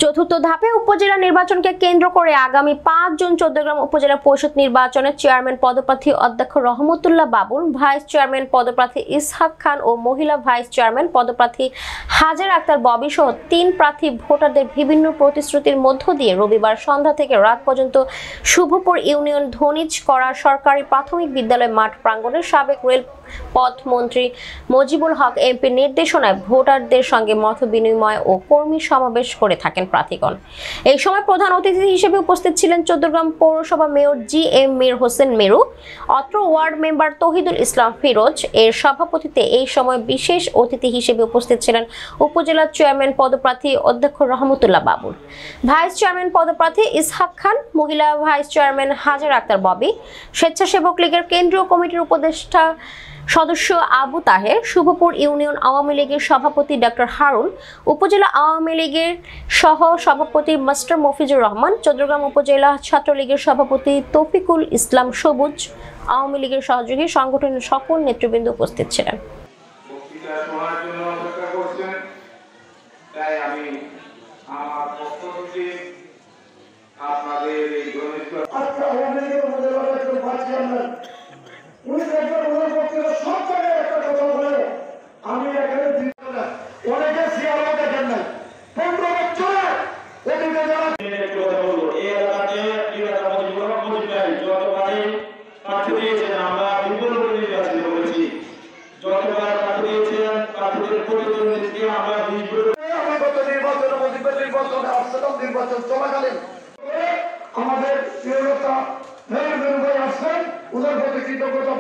চতুর্থ ধাপে উপজেলা নির্বাচনকে কেন্দ্র করে আগামী ৫ জুন চৌদ্দগ্রাম উপজেলা পরিষদ নির্বাচনে চেয়ারম্যান পদপ্রার্থী অধ্যক্ষ রহমতুল্লাহ বাবুল, ভাইস চেয়ারম্যান পদপ্রার্থী ইসহাক খান ও মহিলা ভাইস চেয়ারম্যান পদপ্রার্থী হাজেরা আক্তার ববি সহ ৩ প্রার্থী ভোটারদের বিভিন্ন প্রতিশ্রুতির মধ্য দিয়ে রবিবার সন্ধ্যা থেকে রাত পর্যন্ত শুভপুর ইউনিয়ন ধনিজ করা সরকারি প্রাথমিক বিদ্যালয় মাঠ প্রাঙ্গণে সাবেক রেল পথ মন্ত্রী মজিবুল হক এমপির নির্দেশনায় ভোটারদের সঙ্গে মত বিনিময় ও কর্মী সমাবেশ করে থাকেন প্রার্থীগণ। এই সময় প্রধান অতিথি হিসেবে উপস্থিত ছিলেন চৌদ্দগ্রাম পৌরসভা মেয়র GM মীর হোসেন মেরু, অত্র ওয়ার্ড মেম্বার তৌহিদুল ইসলাম ফিরোজ এর সভাপতিত্বে এই সময় বিশেষ অতিথি হিসেবে উপস্থিত ছিলেন উপজেলা চেয়ারম্যান পদপ্রার্থী অধ্যক্ষ রহমতুল্লাহ বাবুল, ভাইস চেয়ারম্যান পদপ্রার্থী ইসহাক খান, মহিলা ভাইস চেয়ারম্যান হাজেরা আক্তার ববি, স্বেচ্ছাসেবক লীগের কেন্দ্রীয় কমিটির উপদেষ্টা সদস্য আবু তাহের, শুভপুর ইউনিয়ন আওয়ামী লীগের সভাপতি ডক্টর হারুন, উপজেলা আওয়ামী লীগের সহ সভাপতি মাস্টার মফিজুর রহমান, চৌদ্দগ্রাম উপজেলা ছাত্রলীগের সভাপতি তৌফিকুল ইসলাম সবুজ, আওয়ামী লীগের সহযোগী সংগঠনের সকল নেতৃবৃন্দ উপস্থিত ছিলেন। নির্বাচন চলাকালীন আমাদের প্রিয় নেতা মেয়র মেরু ভাই আসছেন, ওনার প্রতি কৃতজ্ঞতা